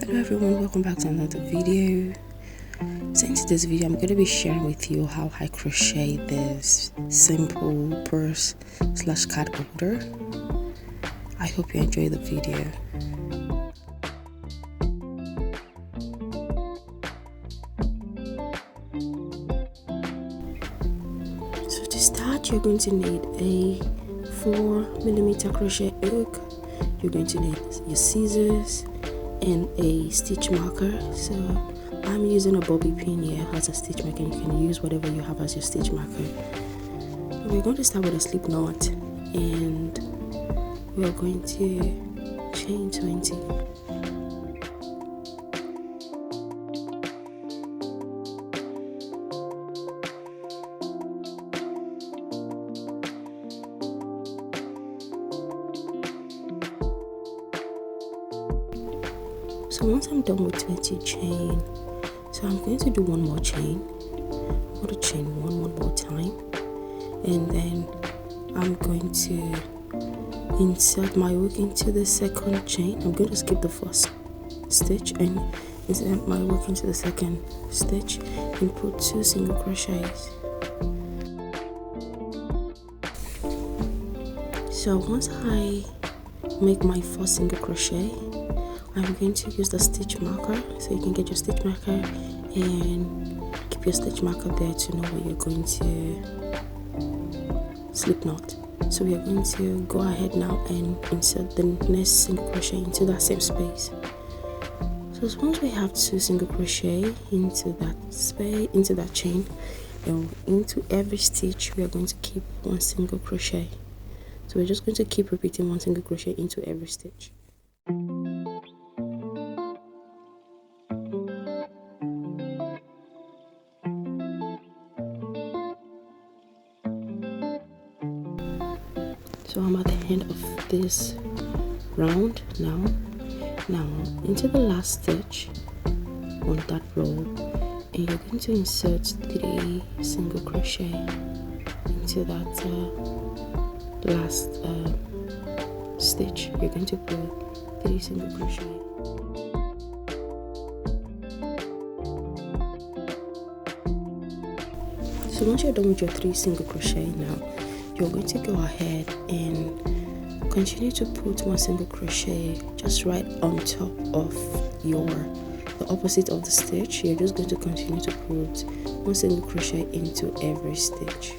Hello everyone, welcome back to another video. So in today's video I'm going to be sharing with you how I crochet this simple purse / card holder. I hope you enjoy the video. So to start, you're going to need a 4mm crochet hook. You're going to need your scissors and a stitch marker. So I'm using a bobby pin here as a stitch marker. You can use whatever you have as your stitch marker. We're going to start with a slip knot and we are going to chain 20. So once I'm done with 20 chain, so I'm going to do one more chain. I'm going to chain one more time, and then I'm going to insert my hook into the second chain. I'm going to skip the first stitch and insert my hook into the second stitch and put 2 single crochets. So once I make my first single crochet, I'm going to use the stitch marker, so you can get your stitch marker and keep your stitch marker there to know where you're going to slip knot. So we are going to go ahead now and insert the next single crochet into that same space. So once we have 2 single crochet into that space, into that chain, and into every stitch we are going to keep 1 single crochet. So we're just going to keep repeating 1 single crochet into every stitch. So I'm at the end of this round now. Now into the last stitch on that row, and you're going to insert 3 single crochet into that last stitch. You're going to put 3 single crochet. So once you're done with your 3 single crochet, now you're going to go ahead and continue to put 1 single crochet just right on top of the opposite of the stitch. You're just going to continue to put 1 single crochet into every stitch.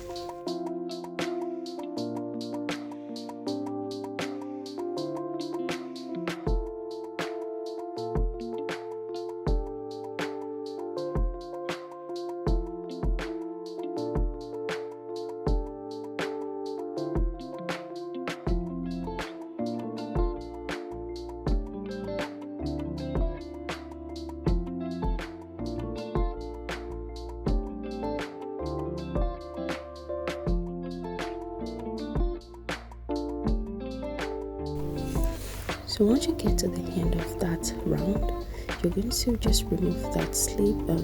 So once you get to the end of that round, you're going to just remove that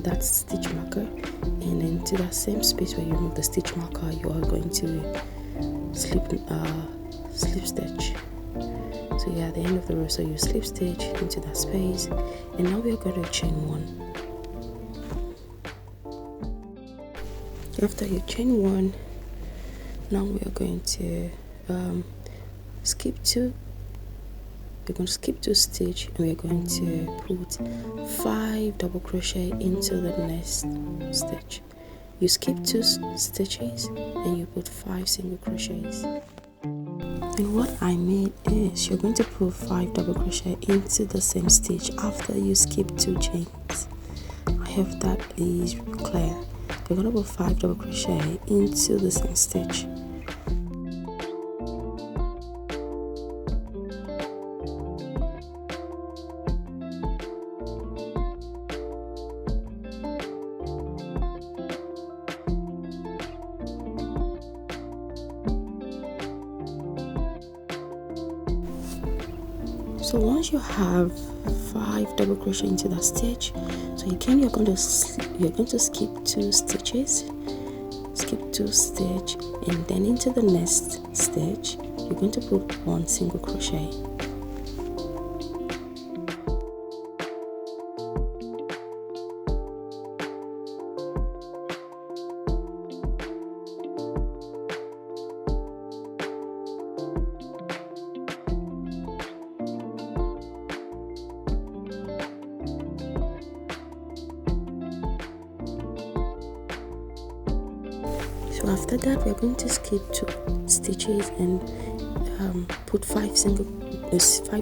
that stitch marker, and then to that same space where you remove the stitch marker, you are going to slip stitch. So you're at the end of the row, so you slip stitch into that space, and now we are going to chain 1. After you chain 1, now we are going to skip 2. We're going to skip 2 stitch, and we're going to put 5 double crochet into the next stitch. You skip 2 stitches and you put 5 single crochets. And what I made is you're going to put 5 double crochet into the same stitch after you skip 2 chains. I hope that is clear. You're going to put 5 double crochet into the same stitch. So once you have 5 double crochet into that stitch, so you're going to skip 2 stitches, skip 2 stitch, and then into the next stitch you're going to put 1 single crochet. after that, we're going to skip 2 stitches and put 5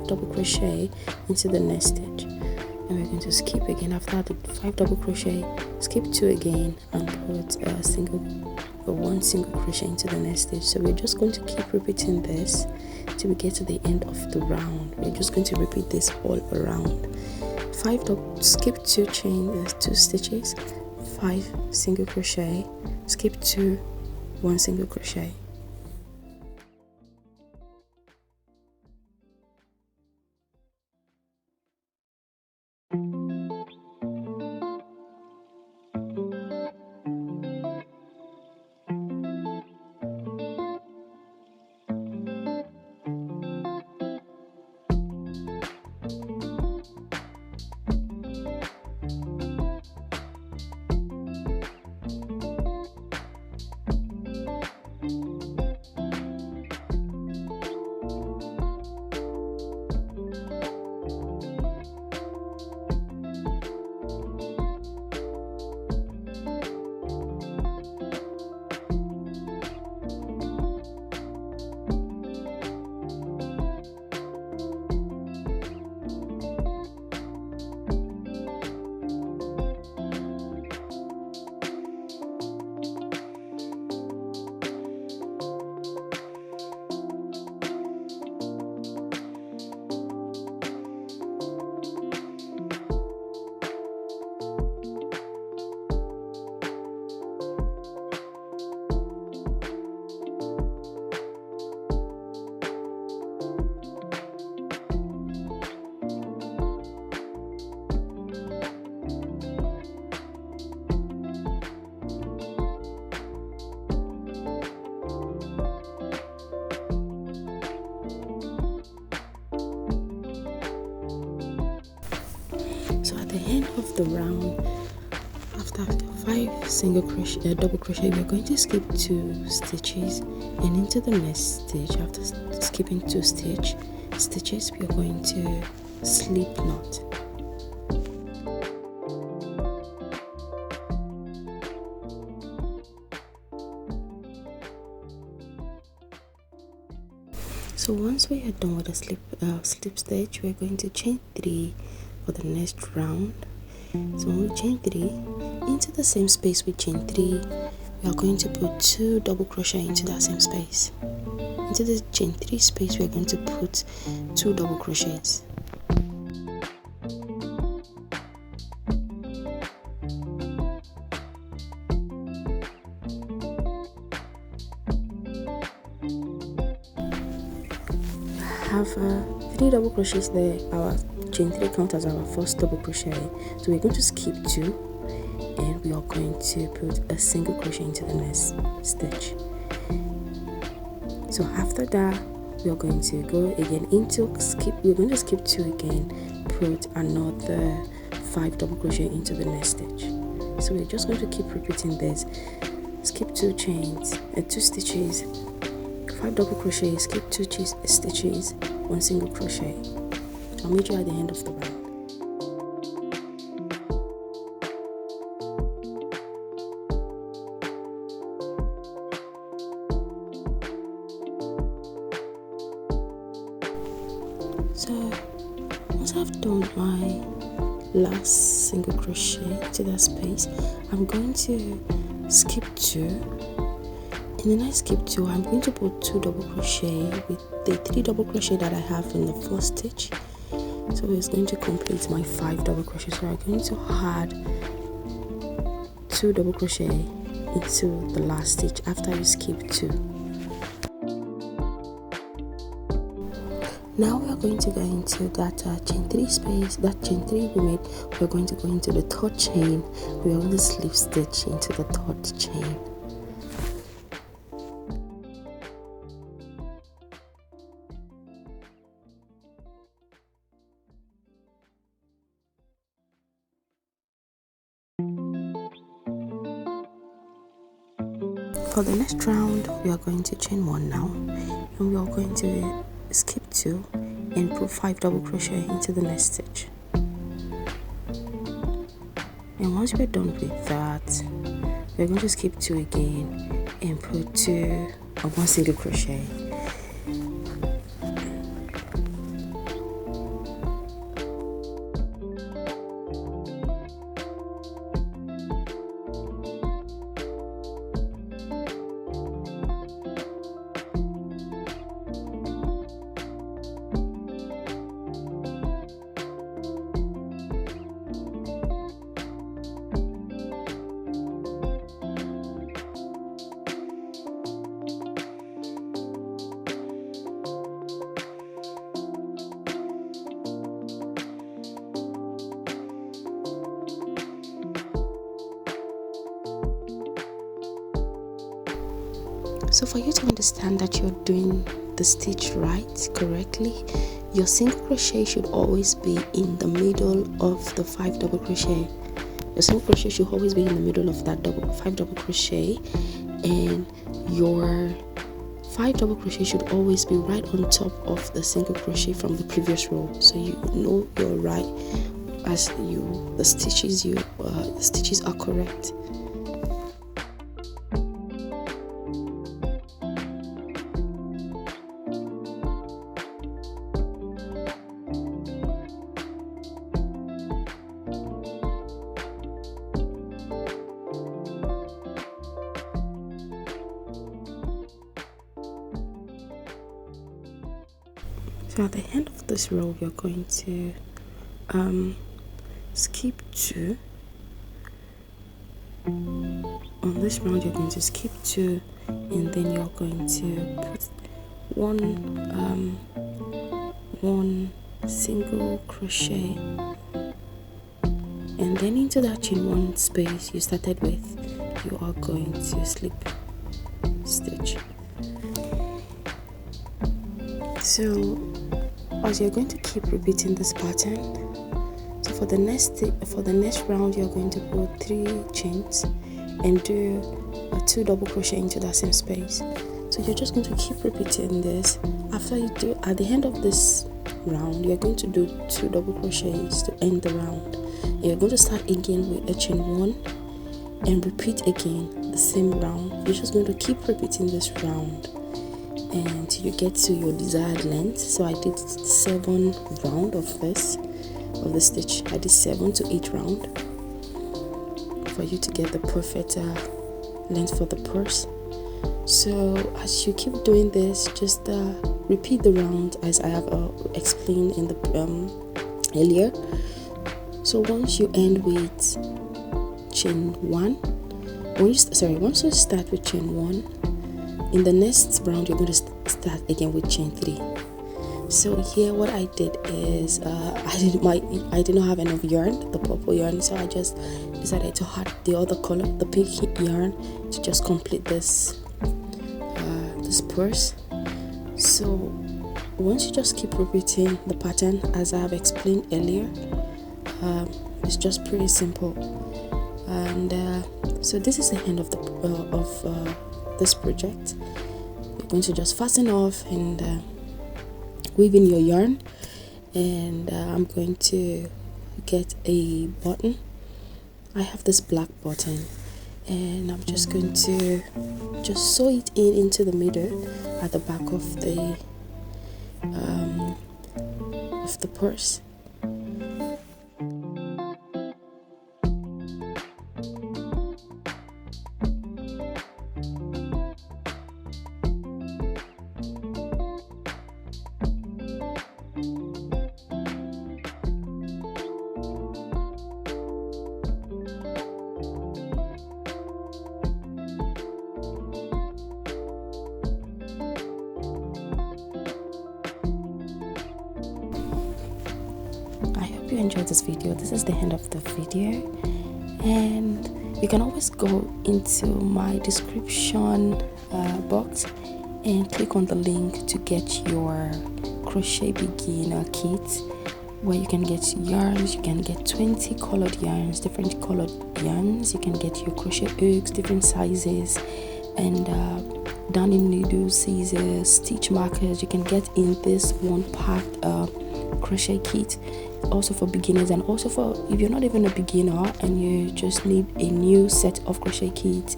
double crochet into the next stitch, and we're going to skip again. After the 5 double crochet, skip 2 again and put one single crochet into the next stitch. So we're just going to keep repeating this till we get to the end of the round. We're just going to repeat this all around. Skip 2 stitches, 5 single crochet, skip 2, 1 single crochet. So at the end of the round, after 5 single crochet, double crochet, we're going to skip 2 stitches, and into the next stitch, after skipping 2 stitches, we are going to slip knot. So once we are done with the slip stitch, we're going to chain 3 for the next round. So when we chain 3 into the same space we chain 3, we are going to put 2 double crochet into that same space. Into the chain 3 space, we are going to put 2 double crochets. Have 3 double crochets there. Our chain 3 count as our first double crochet, so we're going to skip 2 and we are going to put a single crochet into the next stitch. So after that, we are going to go again we're going to skip 2 again, put another 5 double crochet into the next stitch. So we're just going to keep repeating this. Skip 2 stitches, 5 double crochet, skip 2 stitches, 1 single crochet. I'll meet you at the end of the round. So once I've done my last single crochet to that space, I'm going to skip 2. And then I skip 2, I'm going to put 2 double crochet with the 3 double crochet that I have in the first stitch. So it's going to complete my 5 double crochet. So I'm going to add 2 double crochet into the last stitch after you skip 2. Now we are going to go into that chain 3 space, that chain 3 we made. We're going to go into the 3rd chain. We are going to slip stitch into the 3rd chain. For the next round, we are going to chain 1 now, and we are going to skip 2 and put 5 double crochet into the next stitch. And once we're done with that, we're going to skip 2 again and put 2 or 1 single crochet. So for you to understand that you're doing the stitch right, correctly, your single crochet should always be in the middle of the 5 double crochet. Your single crochet should always be in the middle of that 5 double crochet, and your 5 double crochet should always be right on top of the single crochet from the previous row, so you know you're right as the stitches are correct. So at the end of this row, you're going to skip 2. On this round, you're going to skip 2, and then you're going to put one single crochet, and then into that chain 1 space you started with, you are going to slip stitch. So as you're going to keep repeating this pattern, so for the next round you're going to put 3 chains and do a 2 double crochet into that same space. So you're just going to keep repeating this. After you do, at the end of this round, you're going to do 2 double crochets to end the round. And you're going to start again with a chain 1 and repeat again the same round. You're just going to keep repeating this round until you get to your desired length. So I did 7 round of the stitch. I did 7 to 8 round for you to get the perfect length for the purse. So as you keep doing this, just repeat the round as I have explained in the earlier. So once you end with chain 1, once you start with chain 1, in the next round you're going to start again with chain 3. So here what I did is I did not have enough yarn, the purple yarn, so I just decided to add the other color, the pink yarn, to just complete this purse. So once you just keep repeating the pattern as I have explained earlier, it's just pretty simple. And so this is the end of this project. You're going to just fasten off and weave in your yarn, and I'm going to get a button. I have this black button, and I'm just going to just sew it into the middle at the back of the purse. You enjoyed this video. This is the end of the video, and you can always go into my description box and click on the link to get your crochet beginner kit, where you can get yarns. You can get 20 colored yarns, different colored yarns. You can get your crochet hooks, different sizes, and darning needles, scissors, stitch markers. You can get in this one packed crochet kit, also for beginners, and also for if you're not even a beginner and you just need a new set of crochet kits.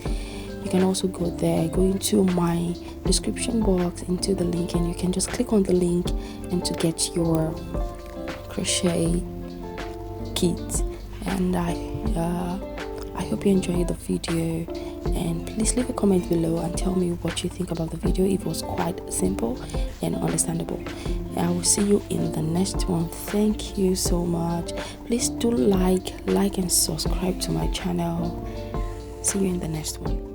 You you can also go there, go into my description box, into the link, and you can just click on the link and to get your crochet kit. And I hope you enjoyed the video, and please leave a comment below and tell me what you think about the video, if it was quite simple and understandable. I will see you in the next one. Thank you so much. Please do like and subscribe to my channel. See you in the next one.